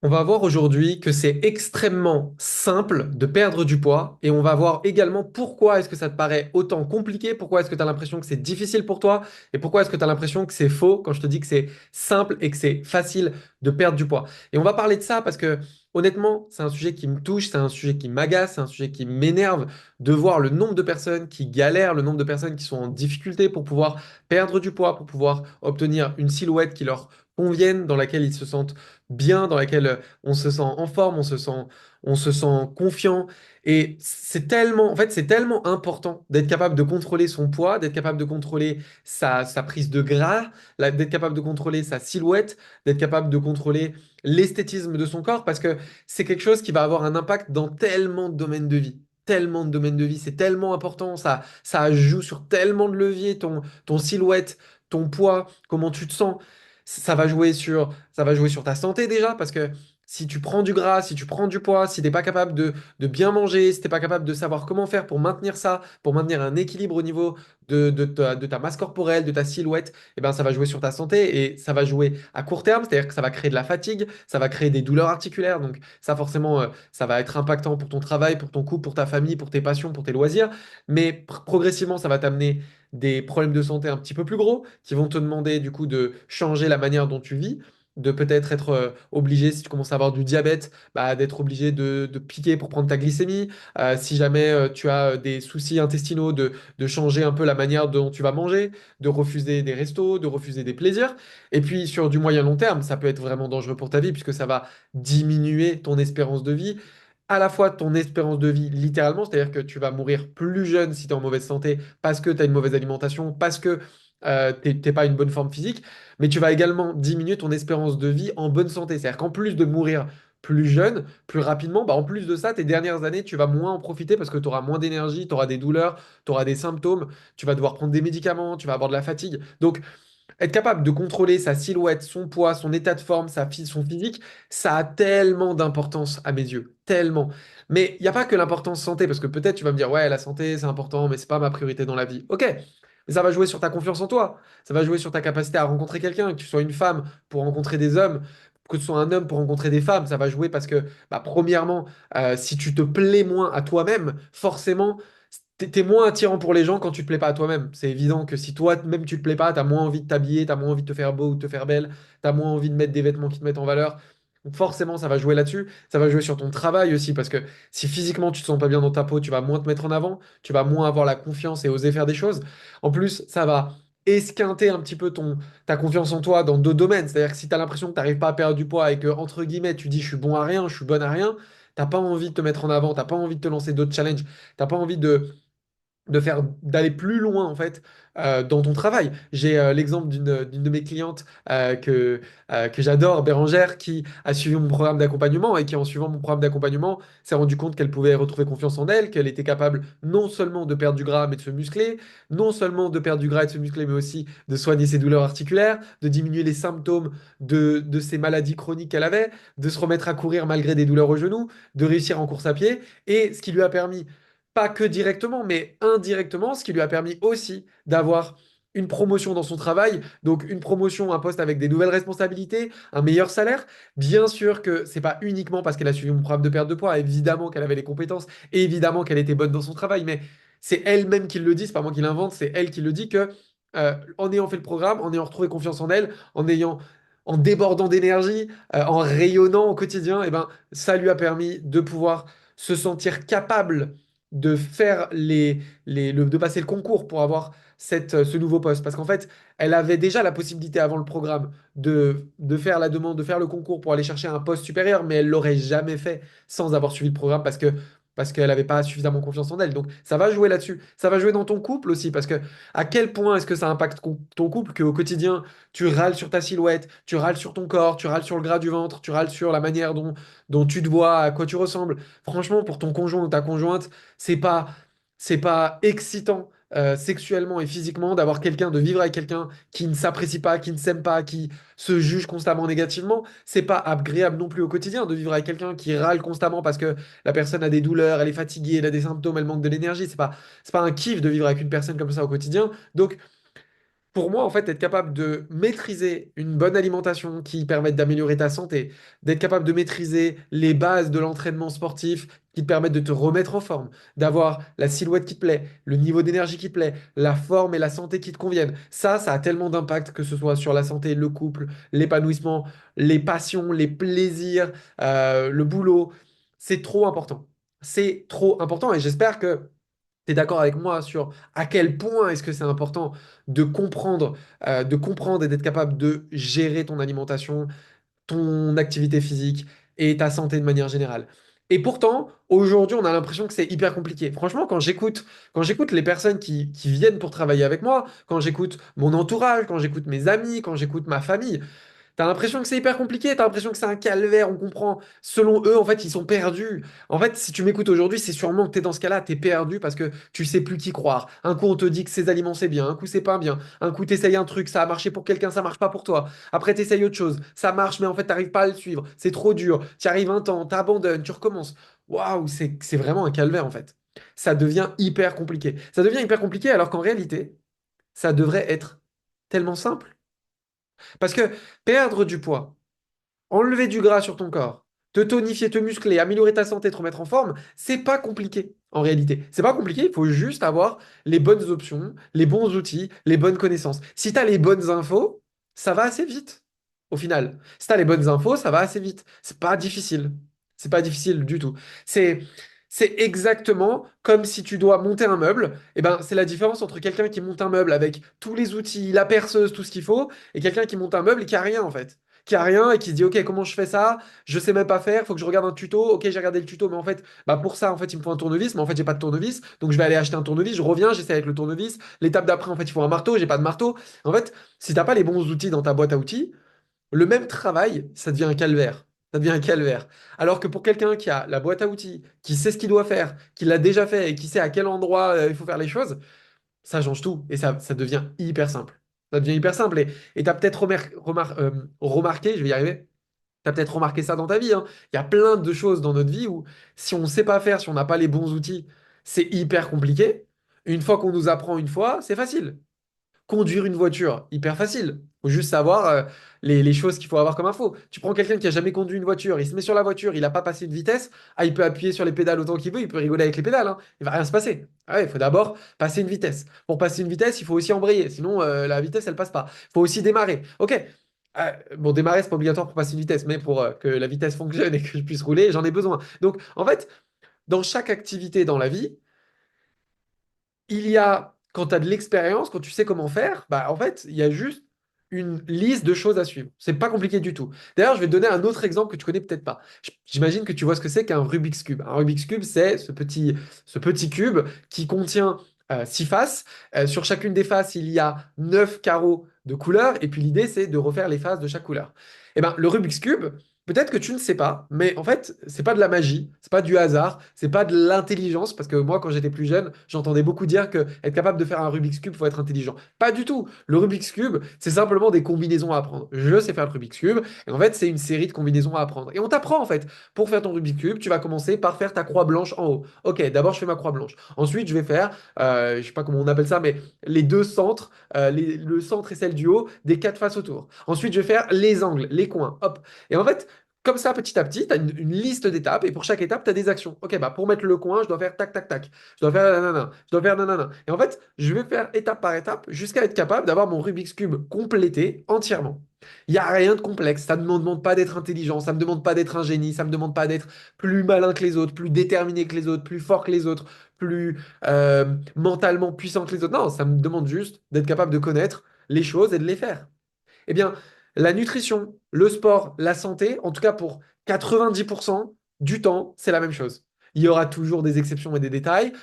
On va voir aujourd'hui que c'est extrêmement simple de perdre du poids et on va voir également pourquoi est-ce que ça te paraît autant compliqué, pourquoi est-ce que tu as l'impression que c'est difficile pour toi et pourquoi est-ce que tu as l'impression que c'est faux quand je te dis que c'est simple et que c'est facile de perdre du poids. Et on va parler de ça parce que honnêtement, c'est un sujet qui me touche, c'est un sujet qui m'agace, c'est un sujet qui m'énerve de voir le nombre de personnes qui galèrent, le nombre de personnes qui sont en difficulté pour pouvoir perdre du poids, pour pouvoir obtenir une silhouette qui leur convienne, dans laquelle ils se sentent bien, dans laquelle on se sent en forme, on se sent confiant. Et c'est tellement, en fait, c'est tellement important d'être capable de contrôler son poids, d'être capable de contrôler sa prise de gras, d'être capable de contrôler sa silhouette, d'être capable de contrôler l'esthétisme de son corps, parce que c'est quelque chose qui va avoir un impact dans tellement de domaines de vie. Tellement de domaines de vie, c'est tellement important, ça joue sur tellement de leviers, ton silhouette, ton poids, comment tu te sens. Ça va jouer sur ta santé déjà, parce que si tu prends du gras, si tu prends du poids, si t'es pas capable de bien manger, si t'es pas capable de savoir comment faire pour maintenir ça, pour maintenir un équilibre au niveau de ta masse corporelle, de ta silhouette, eh ben ça va jouer sur ta santé et ça va jouer à court terme, c'est-à-dire que ça va créer de la fatigue, ça va créer des douleurs articulaires, donc ça forcément, ça va être impactant pour ton travail, pour ton couple, pour ta famille, pour tes passions, pour tes loisirs, mais progressivement ça va t'amener des problèmes de santé un petit peu plus gros qui vont te demander du coup de changer la manière dont tu vis, de peut-être être obligé, si tu commences à avoir du diabète, bah, d'être obligé de piquer pour prendre ta glycémie. Si jamais tu as des soucis intestinaux, de changer un peu la manière dont tu vas manger, de refuser des restos, de refuser des plaisirs. Et puis sur du moyen long terme, ça peut être vraiment dangereux pour ta vie puisque ça va diminuer ton espérance de vie. À la fois ton espérance de vie littéralement, c'est-à-dire que tu vas mourir plus jeune si tu es en mauvaise santé parce que tu as une mauvaise alimentation, parce que t'es pas une bonne forme physique, mais tu vas également diminuer ton espérance de vie en bonne santé. C'est-à-dire qu'en plus de mourir plus jeune, plus rapidement, bah en plus de ça, tes dernières années, tu vas moins en profiter parce que tu auras moins d'énergie, tu auras des douleurs, tu auras des symptômes, tu vas devoir prendre des médicaments, tu vas avoir de la fatigue. Donc, être capable de contrôler sa silhouette, son poids, son état de forme, son physique, ça a tellement d'importance à mes yeux. Tellement. Mais il n'y a pas que l'importance santé, parce que peut-être tu vas me dire, ouais, la santé, c'est important, mais c'est pas ma priorité dans la vie. Ok, mais ça va jouer sur ta confiance en toi. Ça va jouer sur ta capacité à rencontrer quelqu'un, que tu sois une femme pour rencontrer des hommes, que tu sois un homme pour rencontrer des femmes. Ça va jouer parce que, bah, premièrement, si tu te plais moins à toi-même, forcément, t'es moins attirant pour les gens quand tu te plais pas à toi-même. C'est évident que si toi-même tu te plais pas, t'as moins envie de t'habiller, t'as moins envie de te faire beau ou de te faire belle, t'as moins envie de mettre des vêtements qui te mettent en valeur. Donc forcément, ça va jouer là-dessus. Ça va jouer sur ton travail aussi, parce que si physiquement tu te sens pas bien dans ta peau, tu vas moins te mettre en avant, tu vas moins avoir la confiance et oser faire des choses. En plus, ça va esquinter un petit peu ta confiance en toi dans d'autres domaines. C'est-à-dire que si tu as l'impression que tu n'arrives pas à perdre du poids et que, entre guillemets, tu dis je suis bon à rien, je suis bonne à rien, t'as pas envie de te mettre en avant, t'as pas envie de te lancer d'autres challenges, t'as pas envie d'aller plus loin en fait dans ton travail. J'ai l'exemple d'une de mes clientes que j'adore, Bérangère, qui a suivi mon programme d'accompagnement et qui en suivant mon programme d'accompagnement s'est rendu compte qu'elle pouvait retrouver confiance en elle, qu'elle était capable non seulement de perdre du gras mais de se muscler, non seulement de perdre du gras et de se muscler mais aussi de soigner ses douleurs articulaires, de diminuer les symptômes de ses maladies chroniques qu'elle avait, de se remettre à courir malgré des douleurs au genou, de réussir en course à pied et ce qui lui a permis pas que directement, mais indirectement, ce qui lui a permis aussi d'avoir une promotion dans son travail, donc une promotion, un poste avec des nouvelles responsabilités, un meilleur salaire. Bien sûr que c'est pas uniquement parce qu'elle a suivi mon programme de perte de poids, évidemment qu'elle avait les compétences, et évidemment qu'elle était bonne dans son travail, mais c'est elle-même qui le dit, c'est pas moi qui l'invente, c'est elle qui le dit que en ayant fait le programme, en ayant retrouvé confiance en elle, en débordant d'énergie, en rayonnant au quotidien, et ben ça lui a permis de pouvoir se sentir capable de faire de passer le concours pour avoir ce nouveau poste. Parce qu'en fait, elle avait déjà la possibilité avant le programme de faire la demande, de faire le concours pour aller chercher un poste supérieur, mais elle l'aurait jamais fait sans avoir suivi le programme parce qu'elle n'avait pas suffisamment confiance en elle. Donc ça va jouer là-dessus. Ça va jouer dans ton couple aussi, parce que à quel point est-ce que ça impacte ton couple qu'au quotidien, tu râles sur ta silhouette, tu râles sur ton corps, tu râles sur le gras du ventre, tu râles sur la manière dont tu te vois, à quoi tu ressembles. Franchement, pour ton conjoint ou ta conjointe, c'est pas, c'est pas excitant sexuellement et physiquement d'avoir quelqu'un, de vivre avec quelqu'un qui ne s'apprécie pas, qui ne s'aime pas, qui se juge constamment négativement. C'est pas agréable non plus au quotidien de vivre avec quelqu'un qui râle constamment parce que la personne a des douleurs, elle est fatiguée, elle a des symptômes, elle manque de l'énergie. C'est pas un kiff de vivre avec une personne comme ça au quotidien. Donc, Pour moi, en fait, être capable de maîtriser une bonne alimentation qui permette d'améliorer ta santé, d'être capable de maîtriser les bases de l'entraînement sportif qui te permettent de te remettre en forme, d'avoir la silhouette qui te plaît, le niveau d'énergie qui te plaît, la forme et la santé qui te conviennent. Ça a tellement d'impact que ce soit sur la santé, le couple, l'épanouissement, les passions, les plaisirs, le boulot. C'est trop important. C'est trop important et j'espère que tu es d'accord avec moi sur à quel point est-ce que c'est important de comprendre et d'être capable de gérer ton alimentation, ton activité physique et ta santé de manière générale. Et pourtant, aujourd'hui, on a l'impression que c'est hyper compliqué. Franchement, quand j'écoute les personnes qui viennent pour travailler avec moi, quand j'écoute mon entourage, quand j'écoute mes amis, quand j'écoute ma famille, t'as l'impression que c'est hyper compliqué, t'as l'impression que c'est un calvaire, on comprend. Selon eux, en fait, ils sont perdus. En fait, si tu m'écoutes aujourd'hui, c'est sûrement que t'es dans ce cas-là, t'es perdu parce que tu sais plus qui croire. Un coup, on te dit que ces aliments c'est bien, un coup, c'est pas bien. Un coup, t'essayes un truc, ça a marché pour quelqu'un, ça marche pas pour toi. Après, t'essayes autre chose, ça marche, mais en fait, t'arrives pas à le suivre. C'est trop dur. Tu arrives un temps, t'abandonnes, tu recommences. Waouh, c'est vraiment un calvaire, en fait. Ça devient hyper compliqué. Ça devient hyper compliqué alors qu'en réalité, ça devrait être tellement simple. Parce que perdre du poids, enlever du gras sur ton corps, te tonifier, te muscler, améliorer ta santé, te remettre en forme, c'est pas compliqué en réalité. C'est pas compliqué, il faut juste avoir les bonnes options, les bons outils, les bonnes connaissances. Si tu as les bonnes infos, ça va assez vite au final. Si tu as les bonnes infos, ça va assez vite. C'est pas difficile. C'est pas difficile du tout. C'est c'est exactement comme si tu dois monter un meuble. Et ben, c'est la différence entre quelqu'un qui monte un meuble avec tous les outils, la perceuse, tout ce qu'il faut, et quelqu'un qui monte un meuble et qui a rien en fait qui a rien et qui se dit ok comment je fais ça je sais même pas faire faut que je regarde un tuto ok j'ai regardé le tuto mais en fait bah pour ça en fait il me faut un tournevis mais en fait j'ai pas de tournevis donc je vais aller acheter un tournevis je reviens j'essaie avec le tournevis l'étape d'après en fait il faut un marteau j'ai pas de marteau en fait si t'as pas les bons outils dans ta boîte à outils le même travail ça devient un calvaire ça devient un calvaire alors que pour quelqu'un qui a la boîte à outils qui sait ce qu'il doit faire qui l'a déjà fait et qui sait à quel endroit il faut faire les choses ça change tout et ça devient hyper simple. Ça devient hyper simple et tu as peut-être remarqué, je vais y arriver, tu as peut-être remarqué ça dans ta vie, hein. Il y a plein de choses dans notre vie où si on ne sait pas faire, si on n'a pas les bons outils, c'est hyper compliqué. Une fois qu'on nous apprend une fois, c'est facile. Conduire une voiture, hyper facile. Faut juste savoir les choses qu'il faut avoir comme info. Tu prends quelqu'un qui a jamais conduit une voiture, il se met sur la voiture, il n'a pas passé de vitesse, ah, il peut appuyer sur les pédales autant qu'il veut, il peut rigoler avec les pédales, hein. Il va rien se passer. Ah ouais, il faut d'abord passer une vitesse. Pour passer une vitesse, il faut aussi embrayer, sinon la vitesse, elle passe pas. Il faut aussi démarrer. Ok. Bon, démarrer, c'est pas obligatoire pour passer une vitesse, mais pour que la vitesse fonctionne et que je puisse rouler, j'en ai besoin. Donc, en fait, dans chaque activité dans la vie, il y a, quand tu as de l'expérience, quand tu sais comment faire, bah en fait, il y a juste une liste de choses à suivre. C'est pas compliqué du tout. D'ailleurs, je vais te donner un autre exemple que tu connais peut-être pas. J'imagine que tu vois ce que c'est qu'un Rubik's Cube. Un Rubik's Cube, c'est ce petit cube qui contient 6 faces. Sur chacune des faces, il y a 9 carreaux de couleurs. Et puis l'idée, c'est de refaire les faces de chaque couleur. Et ben, le Rubik's Cube, peut-être que tu ne sais pas, mais en fait, c'est pas de la magie, c'est pas du hasard, c'est pas de l'intelligence, parce que moi, quand j'étais plus jeune, j'entendais beaucoup dire que être capable de faire un Rubik's Cube, faut être intelligent. Pas du tout. Le Rubik's Cube, c'est simplement des combinaisons à apprendre. Je sais faire le Rubik's Cube, et en fait, c'est une série de combinaisons à apprendre. Et on t'apprend, en fait. Pour faire ton Rubik's Cube, tu vas commencer par faire ta croix blanche en haut. Ok, d'abord, je fais ma croix blanche. Ensuite, je vais faire, je sais pas comment on appelle ça, mais les deux centres, le centre et celle du haut, des 4 faces autour. Ensuite, je vais faire les angles, les coins. Hop. Et en fait, comme ça, petit à petit, tu as une liste d'étapes et pour chaque étape, tu as des actions. Ok, bah pour mettre le coin, je dois faire tac, tac, tac. Je dois faire nanana. Je dois faire nanana. Et en fait, je vais faire étape par étape jusqu'à être capable d'avoir mon Rubik's Cube complété entièrement. Il n'y a rien de complexe. Ça ne me demande pas d'être intelligent. Ça ne me demande pas d'être un génie. Ça ne me demande pas d'être plus malin que les autres, plus déterminé que les autres, plus fort que les autres, plus mentalement puissant que les autres. Non, ça me demande juste d'être capable de connaître les choses et de les faire. Eh bien, la nutrition, le sport, la santé, en tout cas pour 90% du temps, c'est la même chose. Il y aura toujours des exceptions et des détails,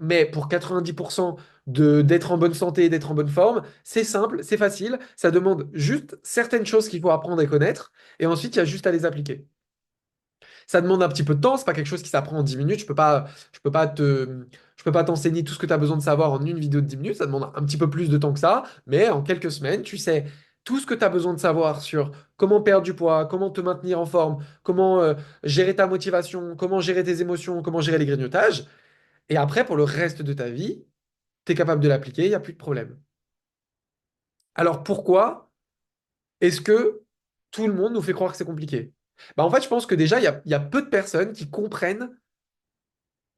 mais pour 90% d'être en bonne santé, d'être en bonne forme, c'est simple, c'est facile, ça demande juste certaines choses qu'il faut apprendre et connaître, et ensuite il y a juste à les appliquer. Ça demande un petit peu de temps, c'est pas quelque chose qui s'apprend en 10 minutes. Je peux pas t'enseigner tout ce que tu as besoin de savoir en une vidéo de 10 minutes. Ça demande un petit peu plus de temps que ça, mais en quelques semaines, tu sais tout ce que tu as besoin de savoir sur comment perdre du poids, comment te maintenir en forme, comment gérer ta motivation, comment gérer tes émotions, comment gérer les grignotages. Et après, pour le reste de ta vie, tu es capable de l'appliquer, il n'y a plus de problème. Alors pourquoi est-ce que tout le monde nous fait croire que c'est compliqué? Bah, en fait, je pense que déjà, il y a peu de personnes qui comprennent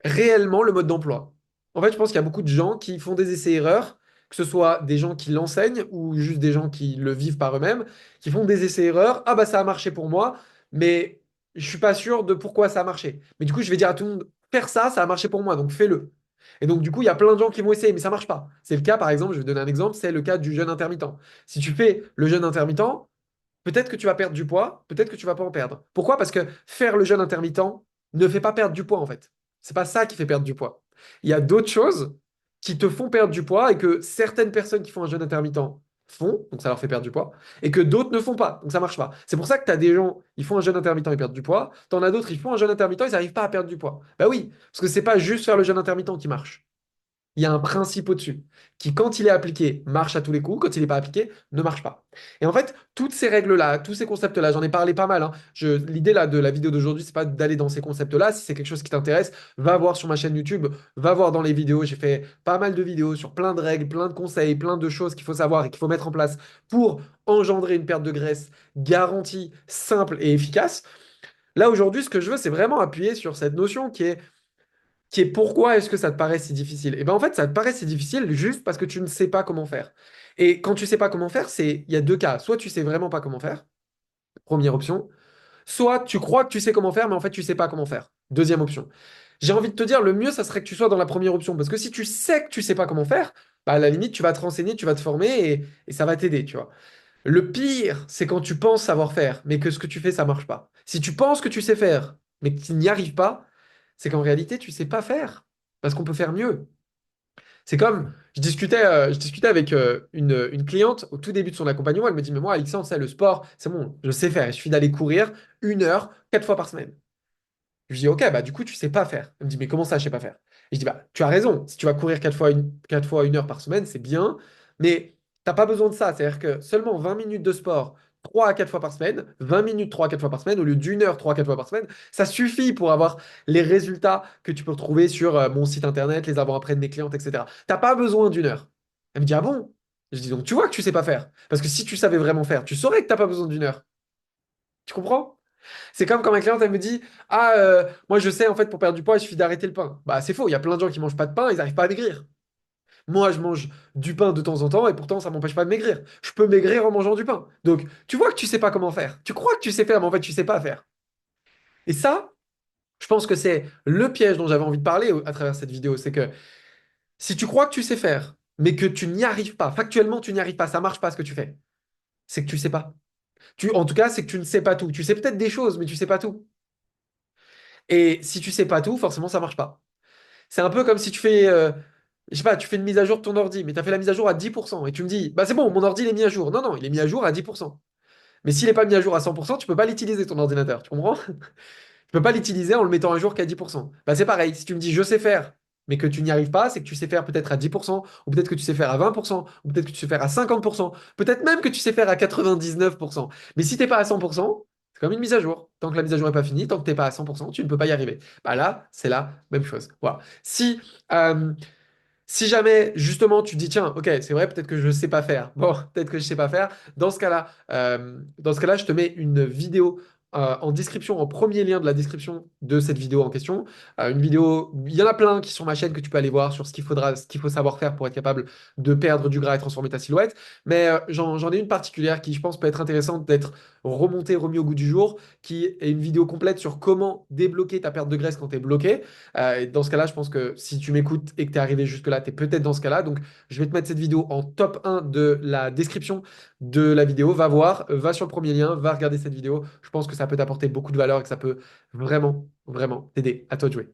réellement le mode d'emploi. En fait, je pense qu'il y a beaucoup de gens qui font des essais-erreurs, que ce soit des gens qui l'enseignent ou juste des gens qui le vivent par eux-mêmes, qui font des essais-erreurs. Ah bah ça a marché pour moi, mais je suis pas sûr de pourquoi ça a marché. Mais du coup, je vais dire à tout le monde, faire ça, ça a marché pour moi, donc fais-le. Et donc, du coup, il y a plein de gens qui vont essayer, mais ça marche pas. C'est le cas, par exemple, je vais donner un exemple, c'est le cas du jeûne intermittent. Si tu fais le jeûne intermittent, peut-être que tu vas perdre du poids, peut-être que tu vas pas en perdre. Pourquoi? Parce que faire le jeûne intermittent ne fait pas perdre du poids en fait. C'est pas ça qui fait perdre du poids. Il y a d'autres choses qui te font perdre du poids et que certaines personnes qui font un jeûne intermittent font, donc ça leur fait perdre du poids, et que d'autres ne font pas, donc ça marche pas. C'est pour ça que tu as des gens, ils font un jeûne intermittent, ils perdent du poids, t'en as d'autres, ils font un jeûne intermittent, ils n'arrivent pas à perdre du poids. Bah oui, parce que c'est pas juste faire le jeûne intermittent qui marche. Il y a un principe au-dessus qui, quand il est appliqué, marche à tous les coups, quand il n'est pas appliqué, ne marche pas. Et en fait, toutes ces règles-là, tous ces concepts-là, j'en ai parlé pas mal, hein. L'idée là de la vidéo d'aujourd'hui, c'est pas d'aller dans ces concepts-là. Si c'est quelque chose qui t'intéresse, va voir sur ma chaîne YouTube, va voir dans les vidéos. J'ai fait pas mal de vidéos sur plein de règles, plein de conseils, plein de choses qu'il faut savoir et qu'il faut mettre en place pour engendrer une perte de graisse garantie, simple et efficace. Là, aujourd'hui, ce que je veux, c'est vraiment appuyer sur cette notion qui est pourquoi est-ce que ça te paraît si difficile? Et bien en fait, ça te paraît si difficile juste parce que tu ne sais pas comment faire. Et quand tu sais pas comment faire, il y a deux cas. Soit tu sais vraiment pas comment faire, première option. Soit tu crois que tu sais comment faire, mais en fait tu sais pas comment faire. Deuxième option. J'ai envie de te dire, le mieux, ça serait que tu sois dans la première option. Parce que si tu sais que tu sais pas comment faire, bah à la limite, tu vas te renseigner, tu vas te former et ça va t'aider, tu vois. Le pire, c'est quand tu penses savoir faire, mais que ce que tu fais, ça marche pas. Si tu penses que tu sais faire, mais que tu n'y arrives pas, c'est qu'en réalité, tu sais pas faire. Parce qu'on peut faire mieux. C'est comme, je discutais avec une cliente au tout début de son accompagnement. Elle me dit, mais moi, Alexandre, c'est le sport, c'est bon, je sais faire. Il suffit d'aller courir 1 heure, 4 fois par semaine. Je lui dis, ok, bah du coup, tu sais pas faire. Elle me dit, mais comment ça, je sais pas faire? Et je dis, bah, tu as raison. Si tu vas courir 4 fois 1 heure par semaine, c'est bien, mais t'as pas besoin de ça. C'est-à-dire que seulement 20 minutes de sport 3 à 4 fois par semaine, 20 minutes 3 à 4 fois par semaine, au lieu d'1 heure 3 à 4 fois par semaine, ça suffit pour avoir les résultats que tu peux retrouver sur mon site internet, les avant-après de mes clientes, etc. T'as pas besoin d'1 heure. Elle me dit, ah bon? Je dis, donc tu vois que tu sais pas faire. Parce que si tu savais vraiment faire, tu saurais que t'as pas besoin d'1 heure. Tu comprends? C'est comme quand ma cliente, elle me dit, ah, moi je sais, en fait, pour perdre du poids, il suffit d'arrêter le pain. Bah, c'est faux, il y a plein de gens qui mangent pas de pain, ils n'arrivent pas à maigrir. Moi, je mange du pain de temps en temps et pourtant, ça m'empêche pas de maigrir. Je peux maigrir en mangeant du pain. Donc, tu vois que tu sais pas comment faire. Tu crois que tu sais faire, mais en fait, tu sais pas faire. Et ça, je pense que c'est le piège dont j'avais envie de parler à travers cette vidéo. C'est que si tu crois que tu sais faire, mais que tu n'y arrives pas, factuellement, tu n'y arrives pas, ça marche pas ce que tu fais, c'est que tu sais pas. En tout cas, c'est que tu ne sais pas tout. Tu sais peut-être des choses, mais tu sais pas tout. Et si tu sais pas tout, forcément, ça marche pas. C'est un peu comme si tu fais, je sais pas, tu fais une mise à jour de ton ordi, mais tu as fait la mise à jour à 10% et tu me dis, bah c'est bon, mon ordi il est mis à jour. Non, non, il est mis à jour à 10%. Mais s'il n'est pas mis à jour à 100%, tu peux pas l'utiliser ton ordinateur, tu comprends? Tu peux pas l'utiliser en le mettant à jour qu'à 10%. Bah c'est pareil, si tu me dis je sais faire, mais que tu n'y arrives pas, c'est que tu sais faire peut-être à 10%, ou peut-être que tu sais faire à 20%, ou peut-être que tu sais faire à 50%, peut-être même que tu sais faire à 99%. Mais si t'es pas à 100%, c'est comme une mise à jour. Tant que la mise à jour n'est pas finie, tant que t'es pas à 100%, tu ne peux pas y arriver. Bah là, c'est la même chose. Voilà. Euh, si jamais, justement, tu dis, tiens, ok, c'est vrai, peut-être que je ne sais pas faire. Bon, peut-être que je ne sais pas faire. Dans ce cas-là, je te mets une vidéo en description, en premier lien de la description de cette vidéo en question. Une vidéo, il y en a plein qui sont sur ma chaîne que tu peux aller voir sur ce qu'il faut savoir faire pour être capable de perdre du gras et transformer ta silhouette. Mais j'en ai une particulière qui, je pense, peut être intéressante d'être remontée, remis au goût du jour, qui est une vidéo complète sur comment débloquer ta perte de graisse quand tu es bloqué. Et dans ce cas-là, je pense que si tu m'écoutes et que tu es arrivé jusque-là, tu es peut-être dans ce cas-là. Donc, je vais te mettre cette vidéo en top 1 de la description de la vidéo. Va voir, va sur le premier lien, va regarder cette vidéo. Je pense que ça peut t'apporter beaucoup de valeur et que ça peut vraiment, vraiment t'aider. À toi de jouer.